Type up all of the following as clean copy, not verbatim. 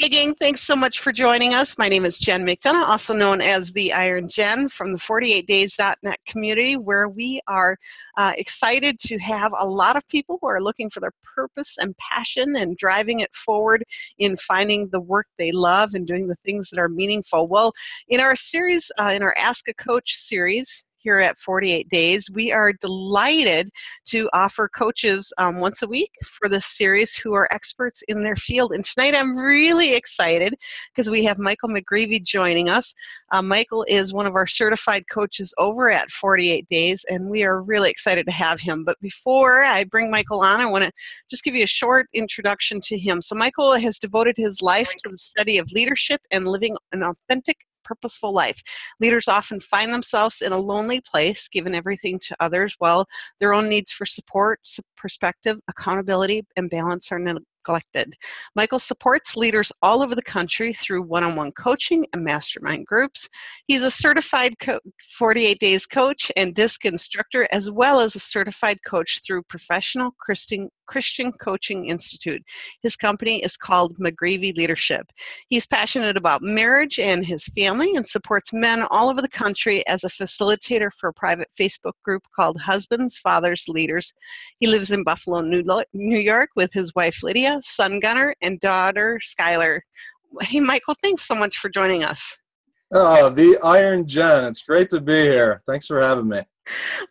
Hey gang, thanks so much for joining us. My name is Jen McDonough, also known as the Iron Jen from the 48days.net community, where we are excited to have a lot of people who are looking for their purpose and passion and driving it forward in finding the work they love and doing the things that are meaningful. Well, in our series, in our Ask a Coach series, here at 48 Days, we are delighted to offer coaches once a week for this series who are experts in their field. And tonight I'm really excited because we have Michael McGreevy joining us. Michael is one of our certified coaches over at 48 Days, and we are really excited to have him. But before I bring Michael on, I want to just give you a short introduction to him. So Michael has devoted his life to the study of leadership and living an authentic, purposeful life. Leaders often find themselves in a lonely place, given everything to others, while their own needs for support, perspective, accountability, and balance are neglected. Michael supports leaders all over the country through one-on-one coaching and mastermind groups. He's a certified 48 Days coach and Disc Instructor, as well as a certified coach through Professional Christian Coaching Institute. His company is called McGreevy Leadership. He's passionate about marriage and his family and supports men all over the country as a facilitator for a private Facebook group called Husbands, Fathers, Leaders. He lives in Buffalo, New York with his wife Lydia, son Gunnar, and daughter Skylar. Hey Michael, thanks so much for joining us. Oh, the Iron Jen. It's great to be here. Thanks for having me.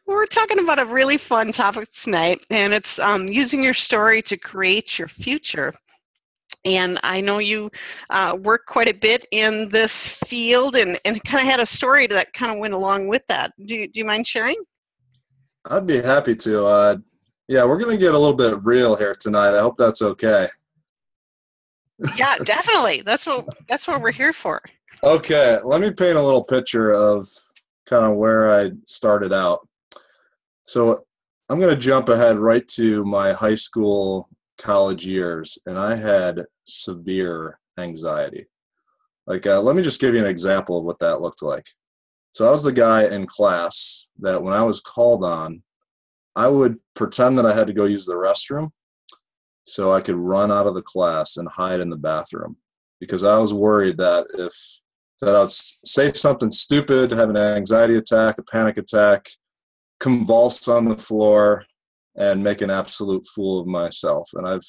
We're talking about a really fun topic tonight, and it's using your story to create your future. And I know you work quite a bit in this field and kind of had a story that kind of went along with that. Do you mind sharing? I'd be happy to. Yeah, we're going to get a little bit real here tonight. I hope that's okay. Yeah, definitely. That's what we're here for. Okay, let me paint a little picture of kind of where I started out. So I'm going to jump ahead right to my high school, college years, and I had severe anxiety. Let me just give you an example of what that looked like. So I was the guy in class that when I was called on, I would pretend that I had to go use the restroom so I could run out of the class and hide in the bathroom because I was worried that I would say something stupid, have an anxiety attack, a panic attack, convulse on the floor, and make an absolute fool of myself. And I've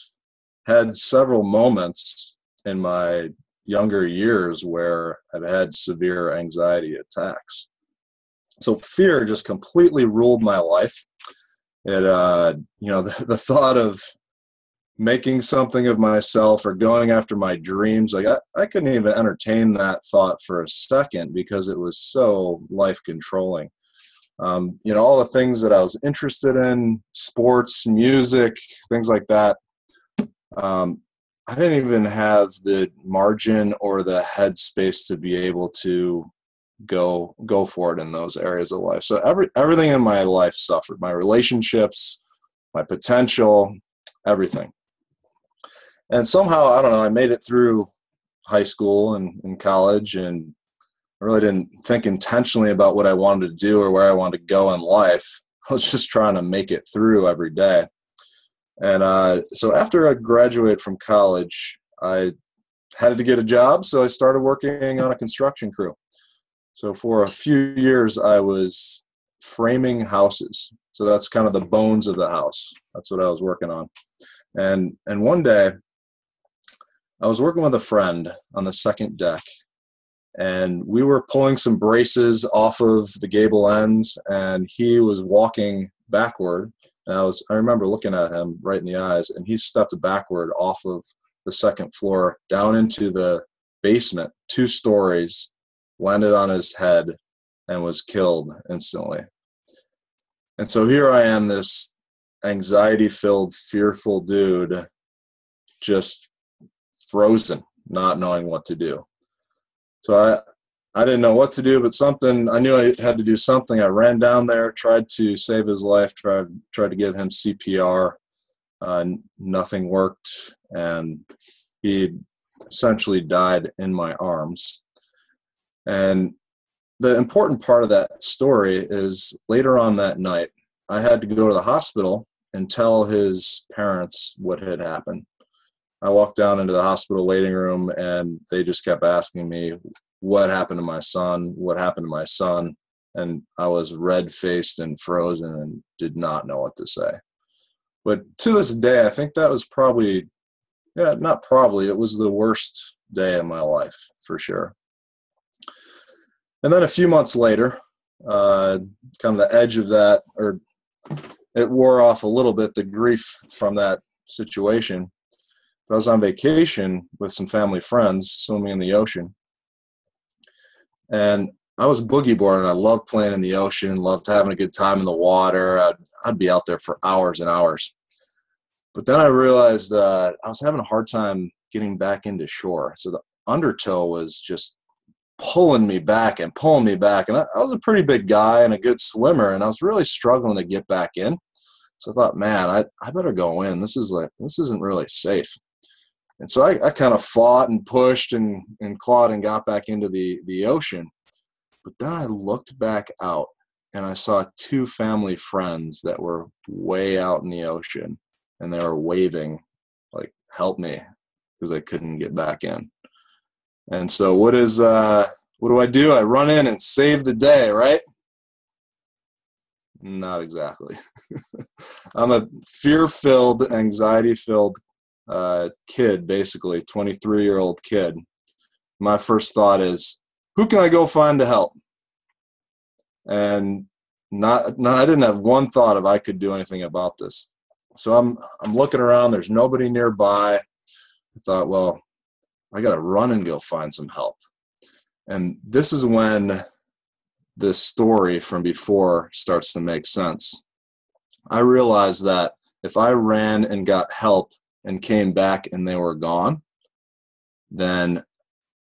had several moments in my younger years where I've had severe anxiety attacks. So fear just completely ruled my life. It, the thought of making something of myself or going after my dreams, I couldn't even entertain that thought for a second because it was so life-controlling. All the things that I was interested in, sports, music, things like that, I didn't even have the margin or the headspace to be able to go for it in those areas of life. So everything in my life suffered. My relationships, my potential, everything. And somehow, I don't know, I made it through high school and college, and I really didn't think intentionally about what I wanted to do or where I wanted to go in life. I was just trying to make it through every day. And so after I graduated from college, I had to get a job, so I started working on a construction crew. So for a few years, I was framing houses. So that's kind of the bones of the house. That's what I was working on. And one day, I was working with a friend on the second deck, and we were pulling some braces off of the gable ends, and he was walking backward. And I remember looking at him right in the eyes, and he stepped backward off of the second floor down into the basement, 2 stories, landed on his head, and was killed instantly. And so here I am, this anxiety-filled, fearful dude, just frozen, not knowing what to do. So I didn't know what to do, but I knew I had to do something. I ran down there, tried to save his life, tried to give him CPR. Nothing worked, and he essentially died in my arms. And the important part of that story is later on that night, I had to go to the hospital and tell his parents what had happened. I walked down into the hospital waiting room, and they just kept asking me, what happened to my son? What happened to my son? And I was red-faced and frozen and did not know what to say. But to this day, I think that was probably, not probably, it was the worst day of my life for sure. And then a few months later, kind of the edge of that, or it wore off a little bit, the grief from that situation. But I was on vacation with some family friends swimming in the ocean. And I was boogie boarding. I loved playing in the ocean, loved having a good time in the water. I'd be out there for hours and hours. But then I realized that I was having a hard time getting back into shore. So the undertow was just pulling me back. And I was a pretty big guy and a good swimmer, and I was really struggling to get back in. So I thought, man, I better go in. This isn't really safe. And so I kind of fought and pushed and clawed and got back into the ocean. But then I looked back out, and I saw two family friends that were way out in the ocean, and they were waving, like, help me, because I couldn't get back in. And so what do I do? I run in and save the day, right? Not exactly. I'm a fear-filled, anxiety-filled kid, basically, 23-year-old kid. My first thought is, who can I go find to help? And I didn't have one thought if I could do anything about this. So I'm looking around. There's nobody nearby. I thought, well, I got to run and go find some help. And this is when this story from before starts to make sense. I realized that if I ran and got help and came back and they were gone, then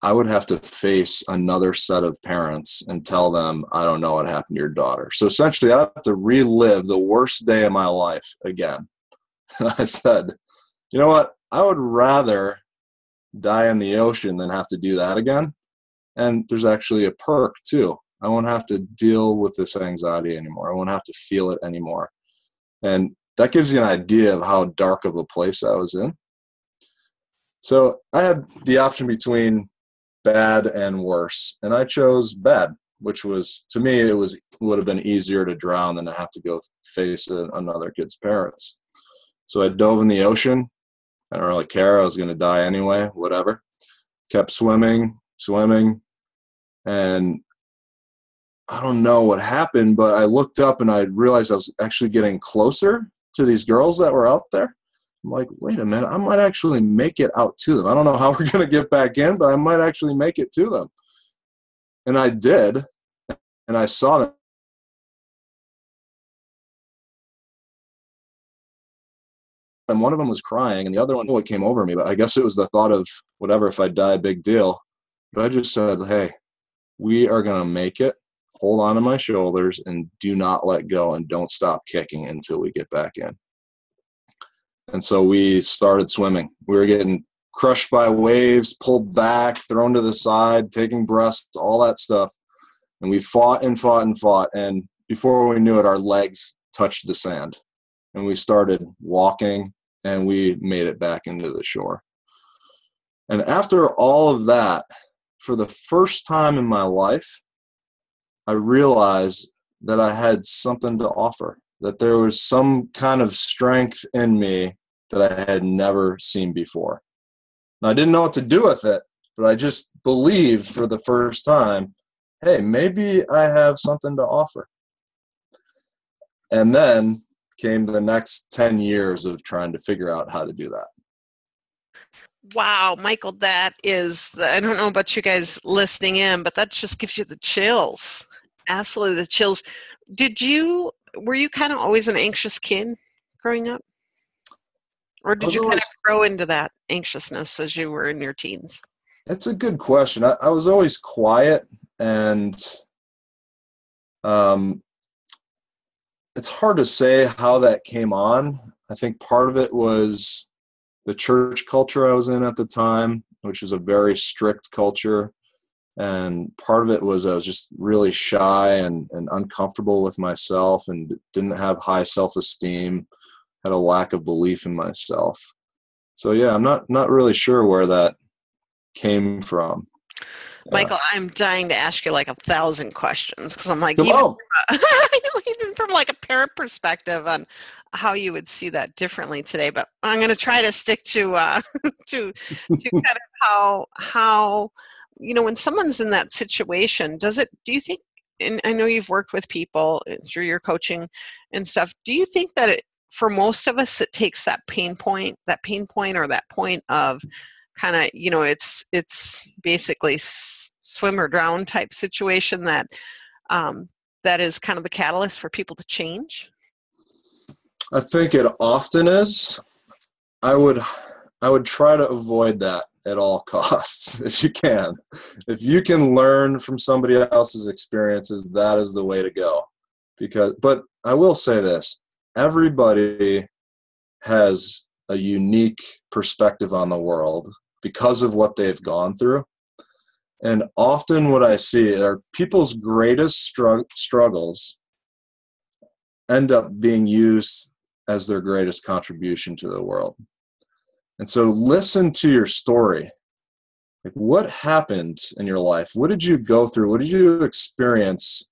I would have to face another set of parents and tell them, I don't know what happened to your daughter. So essentially, I have to relive the worst day of my life again. And I said, you know what? I would rather die in the ocean than have to do that again. And there's actually a perk too. I won't have to deal with this anxiety anymore. I won't have to feel it anymore. And that gives you an idea of how dark of a place I was in. So I had the option between bad and worse, and I chose bad, which was, to me, would have been easier to drown than to have to go face another kid's parents. So I dove in the ocean. I don't really care. I was going to die anyway, whatever. Kept swimming, and I don't know what happened, but I looked up and I realized I was actually getting closer to these girls that were out there. I'm like, wait a minute, I might actually make it out to them. I don't know how we're going to get back in, but I might actually make it to them. And I did, and I saw them. And one of them was crying, and the other one, it came over me, but I guess it was the thought of, whatever, if I die, big deal. But I just said, hey, we are going to make it. Hold on to my shoulders and do not let go, and don't stop kicking until we get back in. And so we started swimming. We were getting crushed by waves, pulled back, thrown to the side, taking breaths, all that stuff. And we fought and fought and fought. And before we knew it, our legs touched the sand. And we started walking, and we made it back into the shore. And after all of that, for the first time in my life, I realized that I had something to offer, that there was some kind of strength in me that I had never seen before. Now, I didn't know what to do with it, but I just believed for the first time, hey, maybe I have something to offer. And then came the next 10 years of trying to figure out how to do that. Wow, Michael, that is, I don't know about you guys listening in, but that just gives you the chills. Absolutely the chills. Were you kind of always an anxious kid growing up? Or did you kind of grow into that anxiousness as you were in your teens? It's a good question. I was always quiet, and it's hard to say how that came on. I think part of it was the church culture I was in at the time, which is a very strict culture. And part of it was I was just really shy and uncomfortable with myself, and didn't have high self-esteem, had a lack of belief in myself. So yeah, I'm not really sure where that came from. Michael, I'm dying to ask you like 1,000 questions because I'm like, Come on. even from like a parent perspective on how you would see that differently today. But I'm going to try to stick to to kind of how when someone's in that situation, do you think? And I know you've worked with people through your coaching and stuff. Do you think that for most of us, it takes that pain point or that point of kind of, it's basically swim or drown type situation that that is kind of the catalyst for people to change? I think it often is. I would try to avoid that at all costs if you can. If you can learn from somebody else's experiences, that is the way to go. But I will say this, everybody has a unique perspective on the world because of what they've gone through. And often what I see are people's greatest struggles end up being used as their greatest contribution to the world. And so listen to your story. Like, what happened in your life? What did you go through? What did you experience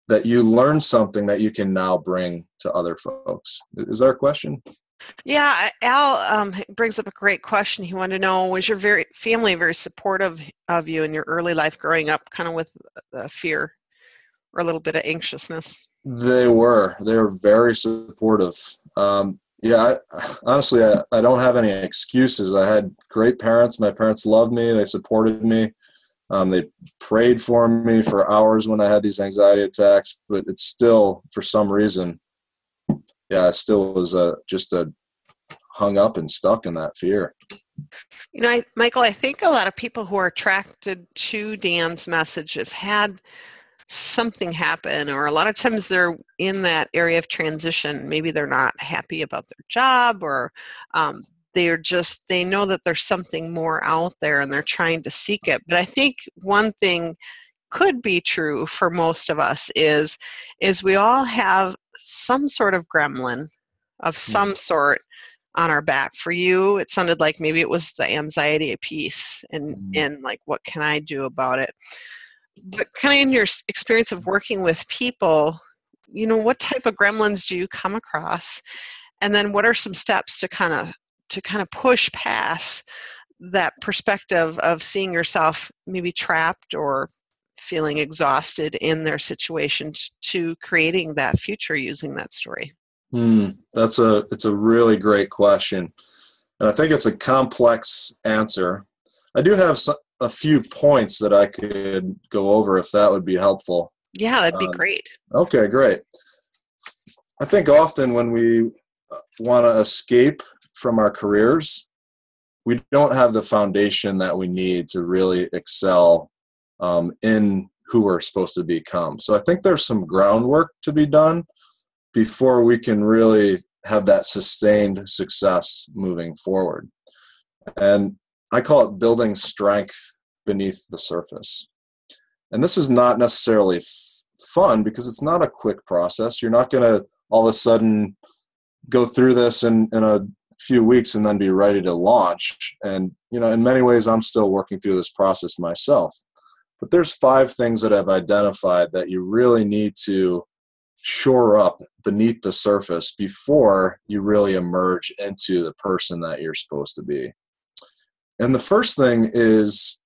that you learned something that you can now bring to other folks? Is that a question? Yeah, Al brings up a great question. He wanted to know, was your family very supportive of you in your early life growing up, kind of with fear or a little bit of anxiousness? They were very supportive. Honestly, I don't have any excuses. I had great parents. My parents loved me. They supported me. They prayed for me for hours when I had these anxiety attacks, but it's still, for some reason, I still was just hung up and stuck in that fear. Michael, I think a lot of people who are attracted to Dan's message have had something happen, or a lot of times they're in that area of transition. Maybe they're not happy about their job, or they know that there's something more out there and they're trying to seek it. But I think one thing could be true for most of us is we all have some sort of gremlin of some sort on our back. For you, it sounded like maybe it was the anxiety piece and like, what can I do about it? But kind of in your experience of working with people, what type of gremlins do you come across? And then what are some steps to kind of push past that perspective of seeing yourself maybe trapped or feeling exhausted in their situation to creating that future using that story? It's a really great question. And I think it's a complex answer. I do have a few points that I could go over if that would be helpful. Yeah, that'd be great. Okay, great. I think often when we want to escape from our careers, we don't have the foundation that we need to really excel in who we're supposed to become. So I think there's some groundwork to be done before we can really have that sustained success moving forward. And I call it building strength beneath the surface. And this is not necessarily fun because it's not a quick process. You're not going to all of a sudden go through this in a few weeks and then be ready to launch. And, in many ways, I'm still working through this process myself. But there's 5 things that I've identified that you really need to shore up beneath the surface before you really emerge into the person that you're supposed to be. And the first thing is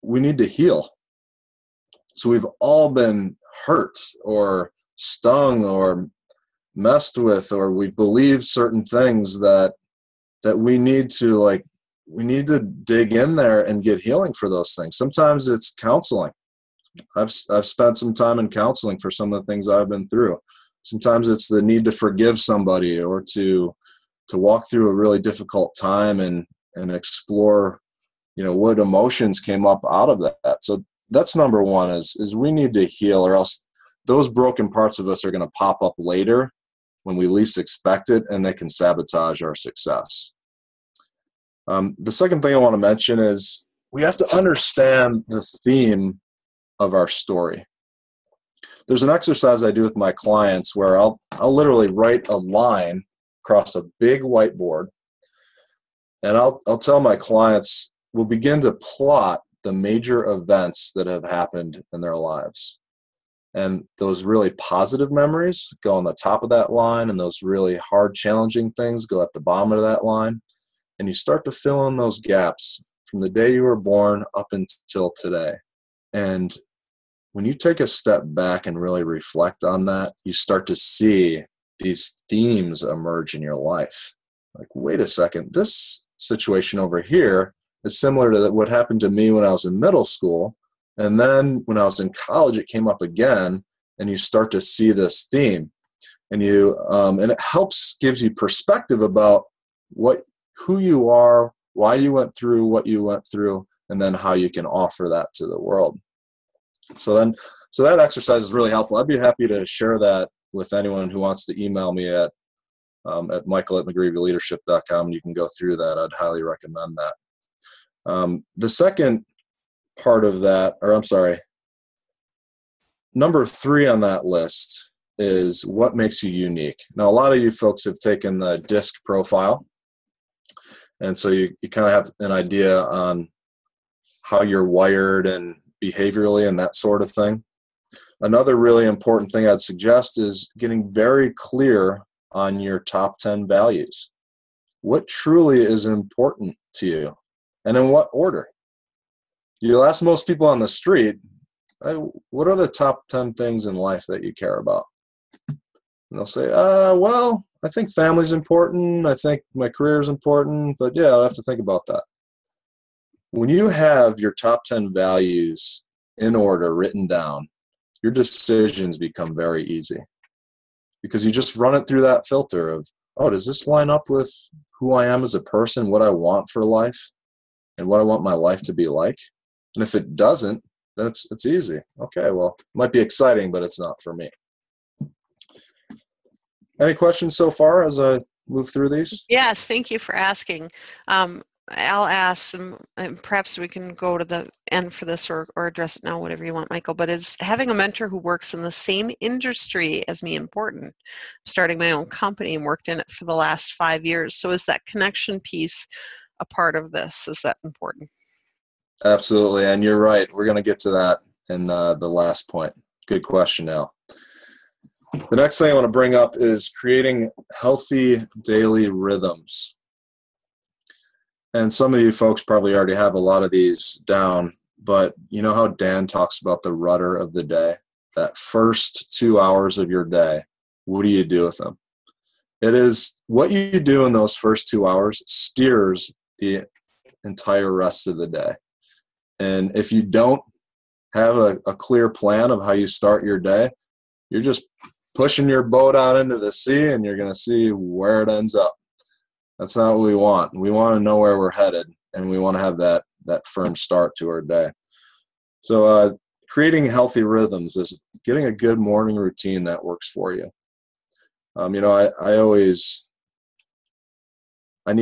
we need to heal. So we've all been hurt or stung or messed with, or we believe certain things that we need to dig in there and get healing for those things. Sometimes it's counseling. I've spent some time in counseling for some of the things I've been through. Sometimes it's the need to forgive somebody or to walk through a really difficult time and explore, what emotions came up out of that. So that's number one is we need to heal, or else those broken parts of us are going to pop up later when we least expect it, and they can sabotage our success. The second thing I want to mention is we have to understand the theme of our story. There's an exercise I do with my clients where I'll literally write a line across a big whiteboard, And I'll tell my clients, we'll begin to plot the major events that have happened in their lives. And those really positive memories go on the top of that line, and those really hard, challenging things go at the bottom of that line. And you start to fill in those gaps from the day you were born up until today. And when you take a step back and really reflect on that, you start to see these themes emerge in your life. Like, wait a second, this situation over here is similar to what happened to me when I was in middle school. And then when I was in college, it came up again, and you start to see this theme. And and it gives you perspective about who you are, why you went through what you went through, and then how you can offer that to the world. So that exercise is really helpful. I'd be happy to share that with anyone who wants to email me at michael@McGreevyLeadership.com, and you can go through that. I'd highly recommend that. The second part of that, number 3 on that list is what makes you unique. Now, a lot of you folks have taken the DISC profile, and so you kind of have an idea on how you're wired and behaviorally and that sort of thing. Another really important thing I'd suggest is getting very clear on your top 10 values. What truly is important to you, and in what order? You'll ask most people on the street, what are the top 10 things in life that you care about? And they'll say, well, I think family's important. I think my career is important, but yeah, I'll have to think about that. When you have your top 10 values in order written down, your decisions become very easy, because you just run it through that filter of, does this line up with who I am as a person, what I want for life, and what I want my life to be like? And if it doesn't, then it's easy. Okay, well, it might be exciting, but it's not for me. Any questions so far as I move through these? Yes, thank you for asking. I'll ask, and perhaps we can go to the end for this or address it now, whatever you want, Michael, but is having a mentor who works in the same industry as me important? I'm starting my own company and worked in it for the last 5 years. So is that connection piece a part of this? Is that important? Absolutely, and you're right. We're going to get to that in the last point. Good question, Al. The next thing I want to bring up is creating healthy daily rhythms. And some of you folks probably already have a lot of these down, but you know how Dan talks about the rudder of the day? That first 2 hours of your day, what do you do with them? It is what you do in those first 2 hours steers the entire rest of the day. And if you don't have a clear plan of how you start your day, you're just pushing your boat out into the sea, and you're going to see where it ends up. That's not what we want. We want to know where we're headed, and we want to have that firm start to our day. So creating healthy rhythms is getting a good morning routine that works for you. I need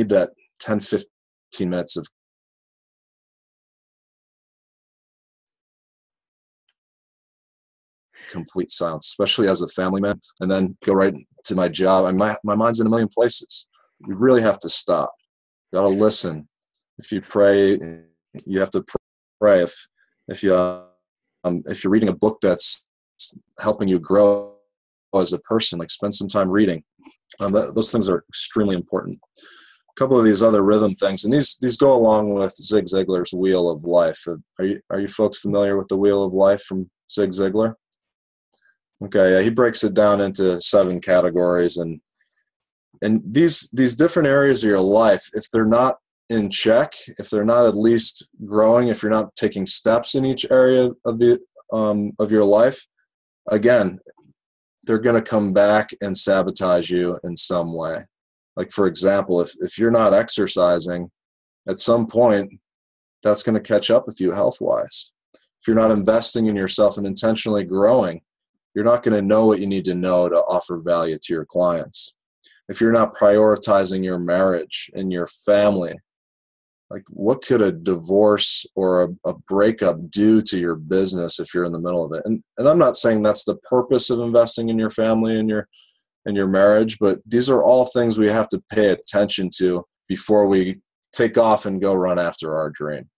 that 10, 15 minutes of complete silence, especially as a family man, and then go right to my job. And my mind's in a million places. You really have to stop. You got to listen. If you pray, you have to pray. If you're reading a book that's helping you grow as a person, like spend some time reading. Those things are extremely important. A couple of these other rhythm things, and these go along with Zig Ziglar's Wheel of Life. Are you folks familiar with the Wheel of Life from Zig Ziglar? Okay, yeah, he breaks it down into 7 categories, and these different areas of your life, if they're not in check, if they're not at least growing, if you're not taking steps in each area of your life, again, they're going to come back and sabotage you in some way. Like, for example, if you're not exercising, at some point, that's going to catch up with you health-wise. If you're not investing in yourself and intentionally growing, you're not going to know what you need to know to offer value to your clients. If you're not prioritizing your marriage and your family, like, what could a divorce or a breakup do to your business if you're in the middle of it? And I'm not saying that's the purpose of investing in your family and your marriage, but these are all things we have to pay attention to before we take off and go run after our dream.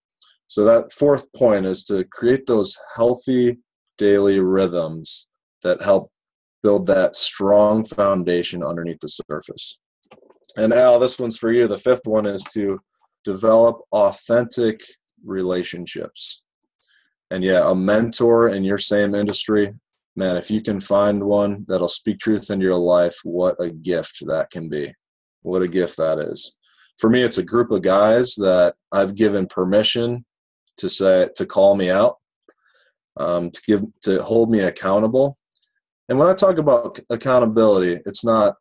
So that fourth point is to create those healthy daily rhythms that help build that strong foundation underneath the surface. And Al, this one's for you. The fifth one is to develop authentic relationships. And yeah, a mentor in your same industry, man, if you can find one that'll speak truth into your life, what a gift that can be. What a gift that is. For me, it's a group of guys that I've given permission to call me out, to hold me accountable. And when I talk about accountability, it's not,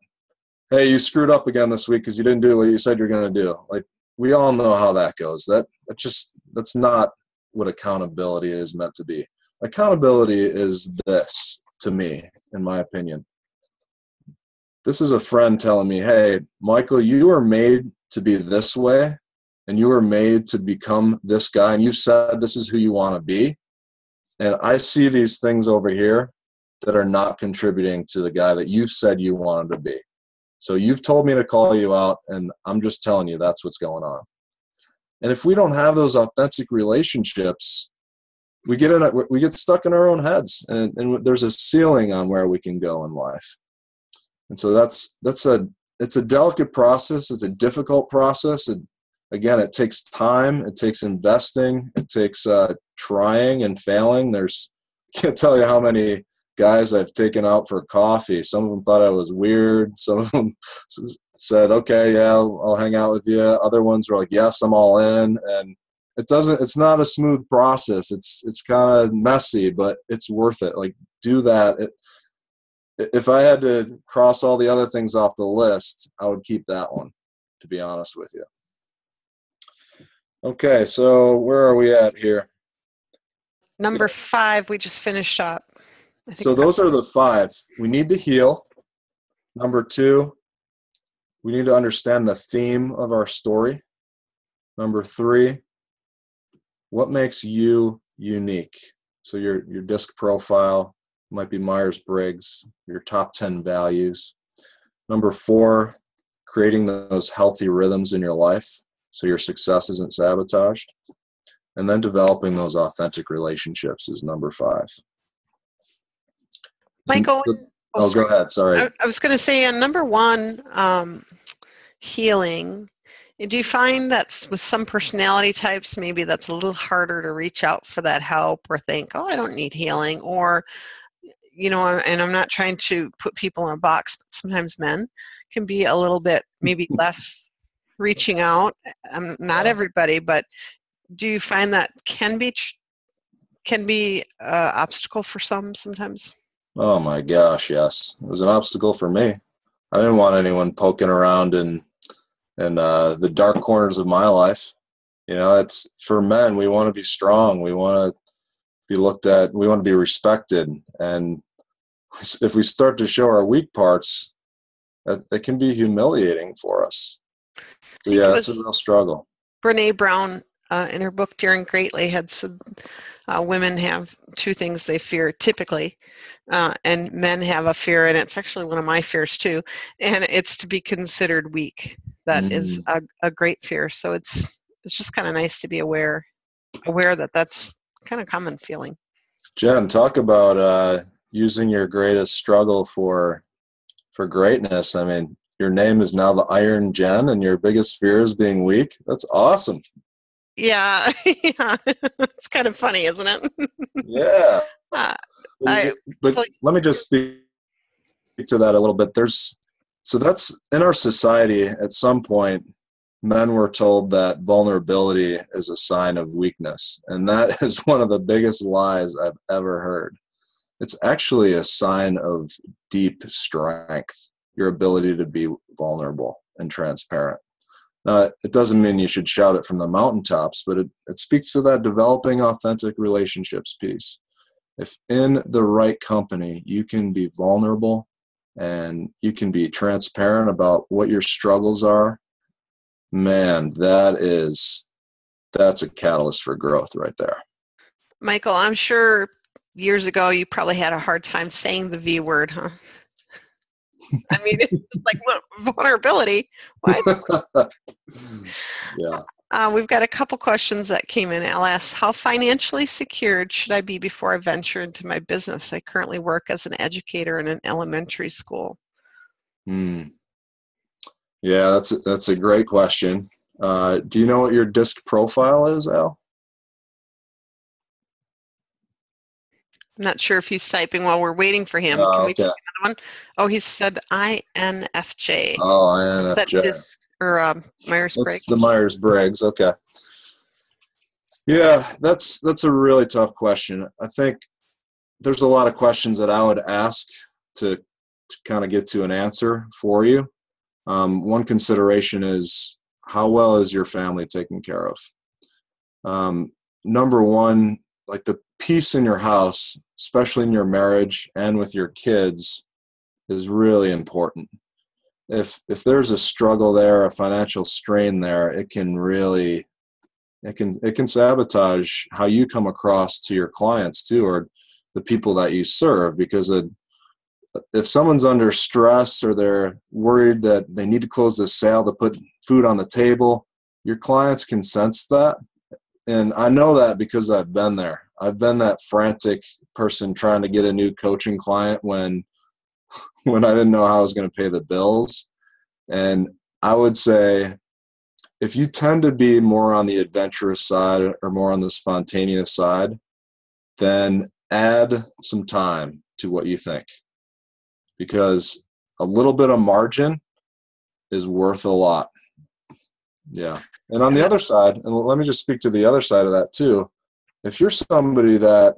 hey, you screwed up again this week because you didn't do what you said you're going to do. Like, we all know how that goes. That's not what accountability is meant to be. Accountability is this, to me, in my opinion. This is a friend telling me, hey, Michael, you were made to be this way, and you were made to become this guy, and you said this is who you want to be. And I see these things over here that are not contributing to the guy that you've said you wanted to be. So you've told me to call you out, and I'm just telling you that's what's going on. And if we don't have those authentic relationships, we get stuck in our own heads, and there's a ceiling on where we can go in life. And so it's a delicate process. It's a difficult process. Again, it takes time. It takes investing. It takes trying and failing. I can't tell you how many guys I've taken out for coffee. Some of them thought I was weird. Some of them said, okay, yeah, I'll hang out with you. Other ones were like, yes, I'm all in. And it's not a smooth process. It's kind of messy, but it's worth it. Like, do that. If I had to cross all the other things off the list, I would keep that one, to be honest with you. Okay, so where are we at here? Number 5, we just finished up. So those are the 5. We need to heal. Number 2, we need to understand the theme of our story. Number 3, what makes you unique? So your DISC profile might be Myers-Briggs, your top 10 values. Number 4, creating those healthy rhythms in your life so your success isn't sabotaged. And then developing those authentic relationships is number 5. Michael, go ahead. Sorry. I was going to say on number 1, healing. Do you find that with some personality types, maybe that's a little harder to reach out for that help or think, oh, I don't need healing? Or, and I'm not trying to put people in a box, but sometimes men can be a little bit maybe less reaching out. Not everybody, but do you find that can be obstacle for some sometimes? Oh my gosh, yes. It was an obstacle for me. I didn't want anyone poking around in the dark corners of my life. It's for men. We want to be strong. We want to be looked at. We want to be respected. And if we start to show our weak parts, that can be humiliating for us. So yeah, it's a real struggle. Brene Brown, in her book Daring Greatly, had said women have 2 things they fear typically, and men have a fear, and it's actually one of my fears too, and it's to be considered weak. That is a great fear. So it's just kind of nice to be aware that that's kind of common feeling. Jen, talk about using your greatest struggle for greatness. I mean, your name is now the Iron Jen, and your biggest fear is being weak. That's awesome. Yeah, yeah. It's kind of funny, isn't it? Yeah. But let me just speak to that a little bit. So that's in our society. At some point, men were told that vulnerability is a sign of weakness, and that is one of the biggest lies I've ever heard. It's actually a sign of deep strength, your ability to be vulnerable and transparent. Now, it doesn't mean you should shout it from the mountaintops, but it speaks to that developing authentic relationships piece. If in the right company, you can be vulnerable and you can be transparent about what your struggles are, man, that's a catalyst for growth right there. Michael, I'm sure years ago you probably had a hard time saying the V word, huh? I mean, it's just like vulnerability. What? Yeah. We've got a couple questions that came in. I'll ask, how financially secured should I be before I venture into my business? I currently work as an educator in an elementary school. Yeah, that's a great question. Do you know what your DISC profile is, Al? I'm not sure if he's typing while we're waiting for him. Can we take Okay. another one? Oh, he said INFJ. Oh, Is that INFJ. DISC or Myers-Briggs? It's the Myers-Briggs. Okay. Yeah, that's a really tough question. I think there's a lot of questions that I would ask to kind of get to an answer for you. One consideration is, how well is your family taken care of? Number one, like the peace in your house, especially in your marriage and with your kids, is really important. If there's a struggle there, a financial strain there, it can sabotage how you come across to your clients too, or the people that you serve, because if someone's under stress or they're worried that they need to close the sale to put food on the table, your clients can sense that. And I know that because I've been there. I've been that frantic person trying to get a new coaching client when I didn't know how I was going to pay the bills. And I would say, if you tend to be more on the adventurous side or more on the spontaneous side, then add some time to what you think, because a little bit of margin is worth a lot. Yeah. And on the other side, and let me just speak to the other side of that too. If you're somebody that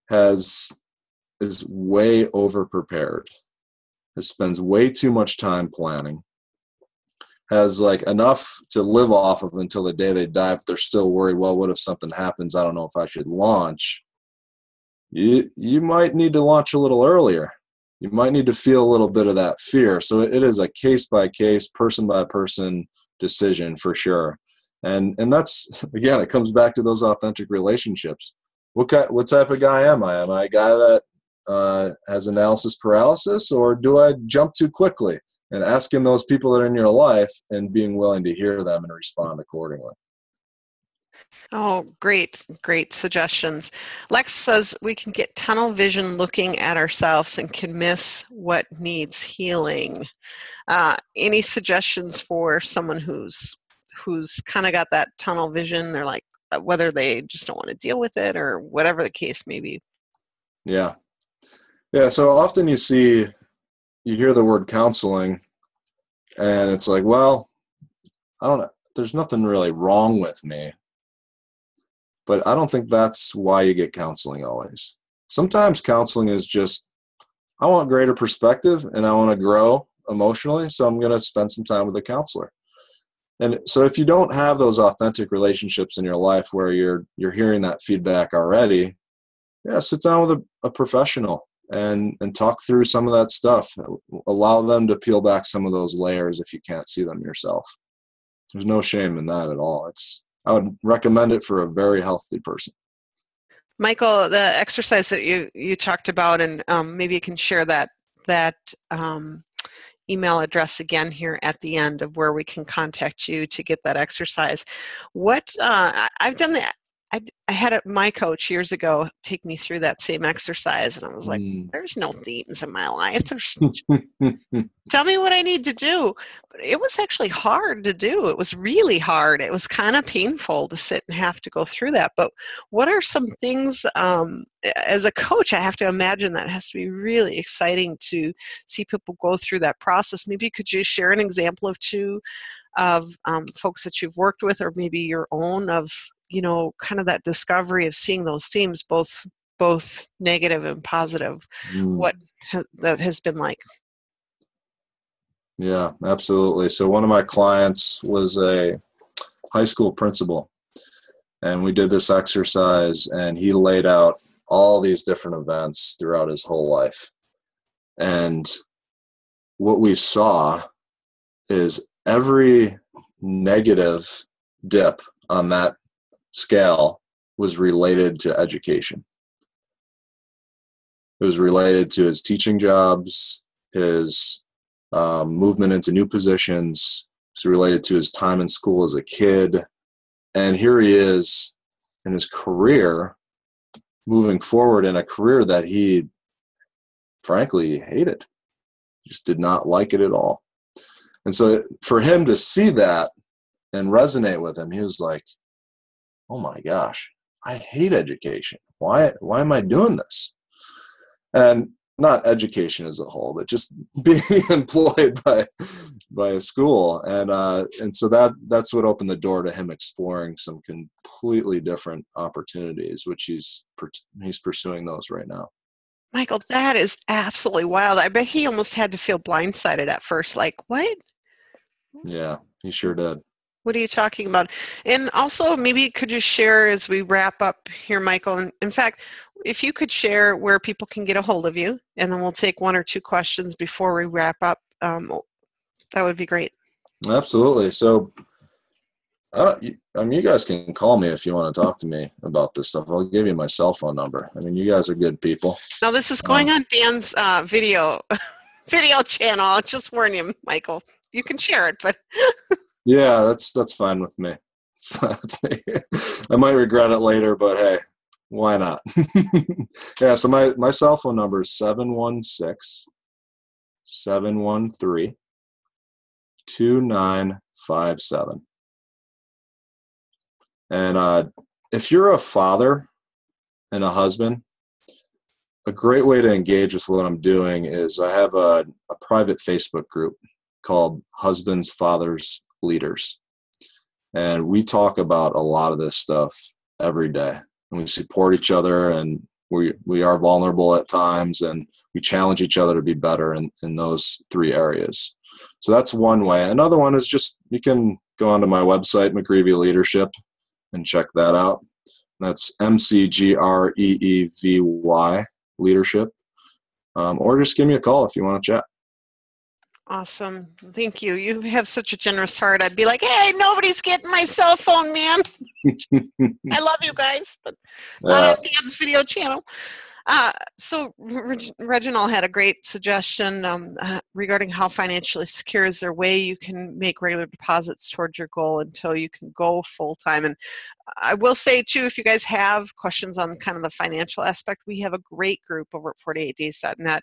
is way over prepared, spends way too much time planning, has like enough to live off of until the day they die, but they're still worried, well, what if something happens? I don't know if I should launch. You might need to launch a little earlier. You might need to feel a little bit of that fear. So it is a case-by-case, person-by-person decision for sure. And that's, again, it comes back to those authentic relationships. What type of guy am I? Am I a guy that has analysis paralysis, or do I jump too quickly? And asking those people that are in your life and being willing to hear them and respond accordingly. Oh, great suggestions. Lex says we can get tunnel vision looking at ourselves and can miss what needs healing. Any suggestions for someone who's kind of got that tunnel vision? They're like, whether they just don't want to deal with it or whatever the case may be. Yeah. So often you hear the word counseling, and it's like, well, I don't know, there's nothing really wrong with me. But I don't think that's why you get counseling always. Sometimes counseling is just, I want greater perspective and I want to grow emotionally, so I'm going to spend some time with a counselor. And so if you don't have those authentic relationships in your life where you're hearing that feedback already, sit down with a professional and talk through some of that stuff. Allow them to peel back some of those layers if you can't see them yourself. There's no shame in that at all. I would recommend it for a very healthy person. Michael, the exercise that you talked about, and maybe you can share that email address again here at the end of where we can contact you to get that exercise. I've done that. I had my coach years ago take me through that same exercise, and I was like, there's no themes in my life. Tell me what I need to do. But it was actually hard to do. It was really hard. It was kind of painful to sit and have to go through that. But what are some things, as a coach, I have to imagine that has to be really exciting to see people go through that process. Maybe could you share an example of two of folks that you've worked with, or maybe your own, of kind of that discovery of seeing those themes, both negative and positive, what that has been like? Yeah, absolutely. So one of my clients was a high school principal, and we did this exercise, and he laid out all these different events throughout his whole life. And what we saw is every negative dip on that scale was related to education. It was related to his teaching jobs, his movement into new positions. It's related to his time in school as a kid. And here he is in his career, moving forward in a career that he frankly hated. Just did not like it at all. And so for him to see that and resonate with him, he was like, oh my gosh, I hate education. Why am I doing this? And not education as a whole, but just being employed by a school. And so that's what opened the door to him exploring some completely different opportunities, which he's pursuing those right now. Michael, that is absolutely wild. I bet he almost had to feel blindsided at first, like, what? Yeah, he sure did. What are you talking about? And also, maybe could you share as we wrap up here, Michael? And in fact, if you could share where people can get a hold of you, and then we'll take one or two questions before we wrap up, that would be great. Absolutely. So, you guys can call me if you want to talk to me about this stuff. I'll give you my cell phone number. I mean, you guys are good people. Now, this is going on Dan's video channel. I'll just warn you, Michael. You can share it, but yeah, that's fine with me. It's fine with me. I might regret it later, but hey, why not? Yeah, so my cell phone number is 716-713-2957. And if you're a father and a husband, a great way to engage with what I'm doing is I have a private Facebook group called Husbands, Fathers, Leaders. And we talk about a lot of this stuff every day. And we support each other, and we are vulnerable at times, and we challenge each other to be better in those three areas. So that's one way. Another one is just, you can go onto my website, McGreevy Leadership, and check that out. That's McGreevy Leadership. Or just give me a call if you want to chat. Awesome. Thank you. You have such a generous heart. I'd be like, hey, nobody's getting my cell phone, man. I love you guys, but not on Dan's video channel. So Reginald had a great suggestion regarding how financially secure. Is there a way you can make regular deposits towards your goal until you can go full-time? And I will say, too, if you guys have questions on kind of the financial aspect, we have a great group over at 48days.net.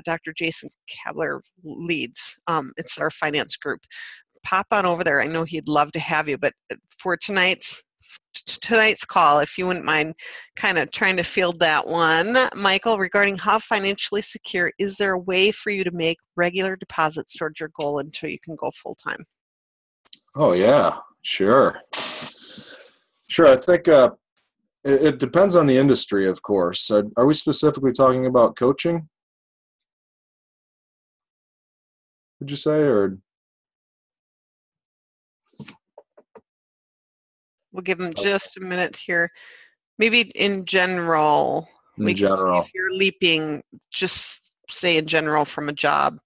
Dr. Jason Kabler leads. It's our finance group. Pop on over there. I know he'd love to have you. But for tonight's call, if you wouldn't mind kind of trying to field that one, Michael, regarding how financially secure, is there a way for you to make regular deposits towards your goal until you can go full-time? Oh, yeah, sure. I think it depends on the industry, of course. Are we specifically talking about coaching, would you say, or? We'll give them just a minute here. Maybe in general. If you're leaping, just say in general from a job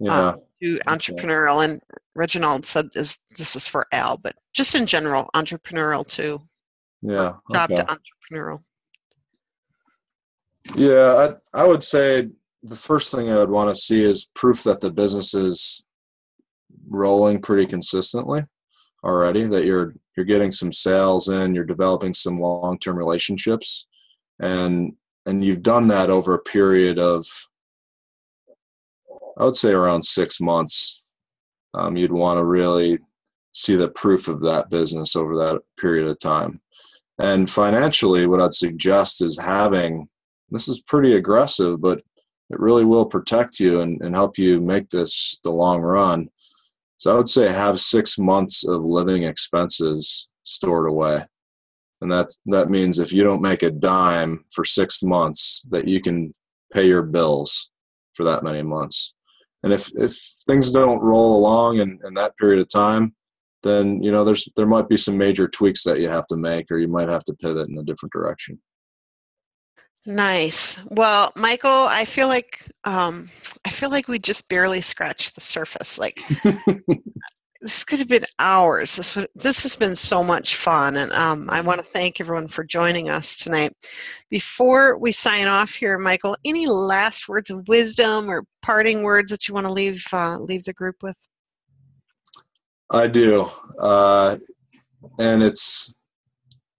to entrepreneurial. And Reginald said this is for Al, but just in general, entrepreneurial too. Yeah. Job to entrepreneurial. Yeah, I would say the first thing I would want to see is proof that the business is rolling pretty consistently already, that you're getting some sales in, you're developing some long-term relationships, and you've done that over a period of, I would say, around 6 months. You'd want to really see the proof of that business over that period of time. And financially, what I'd suggest is this is pretty aggressive, but it really will protect you and help you make this the long run. So I would say have 6 months of living expenses stored away. And that means if you don't make a dime for 6 months, that you can pay your bills for that many months. And if things don't roll along in that period of time, then there might be some major tweaks that you have to make, or you might have to pivot in a different direction. Nice. Well, Michael, I feel like we just barely scratched the surface. Like, this could have been hours. This has been so much fun, and I want to thank everyone for joining us tonight. Before we sign off here, Michael, any last words of wisdom or parting words that you want to leave the group with? I do, and it's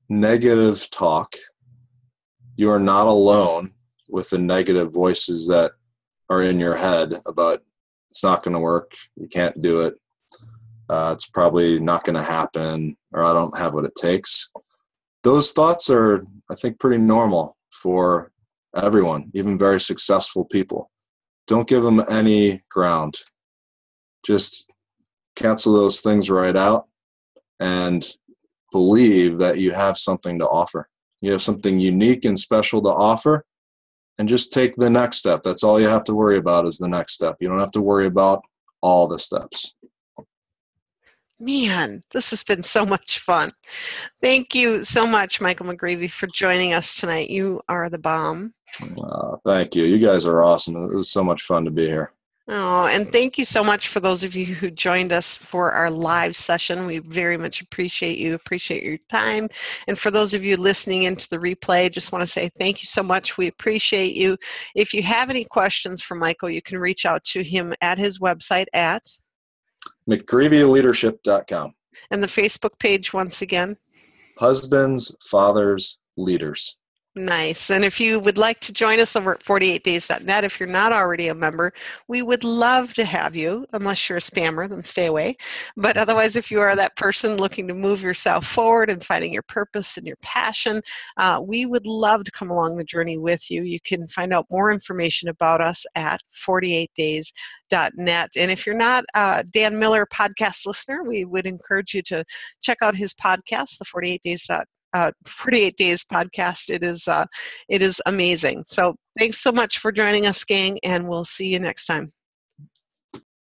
negative talk. You are not alone with the negative voices that are in your head about it's not going to work, you can't do it, it's probably not going to happen, or I don't have what it takes. Those thoughts are, I think, pretty normal for everyone, even very successful people. Don't give them any ground. Just cancel those things right out and believe that you have something to offer. You have something unique and special to offer, and just take the next step. That's all you have to worry about is the next step. You don't have to worry about all the steps. Man, this has been so much fun. Thank you so much, Michael McGreevy, for joining us tonight. You are the bomb. Thank you. You guys are awesome. It was so much fun to be here. Oh, and thank you so much for those of you who joined us for our live session. We very much appreciate you, appreciate your time. And for those of you listening into the replay, just want to say thank you so much. We appreciate you. If you have any questions for Michael, you can reach out to him at his website at McGreevyLeadership.com. And the Facebook page once again. Husbands, Fathers, Leaders. Nice. And if you would like to join us over at 48days.net, if you're not already a member, we would love to have you. Unless you're a spammer, then stay away. But otherwise, if you are that person looking to move yourself forward and finding your purpose and your passion, we would love to come along the journey with you. You can find out more information about us at 48days.net. And if you're not a Dan Miller podcast listener, we would encourage you to check out his podcast, the 48 Days podcast. It is amazing. So thanks so much for joining us, gang, and we'll see you next time.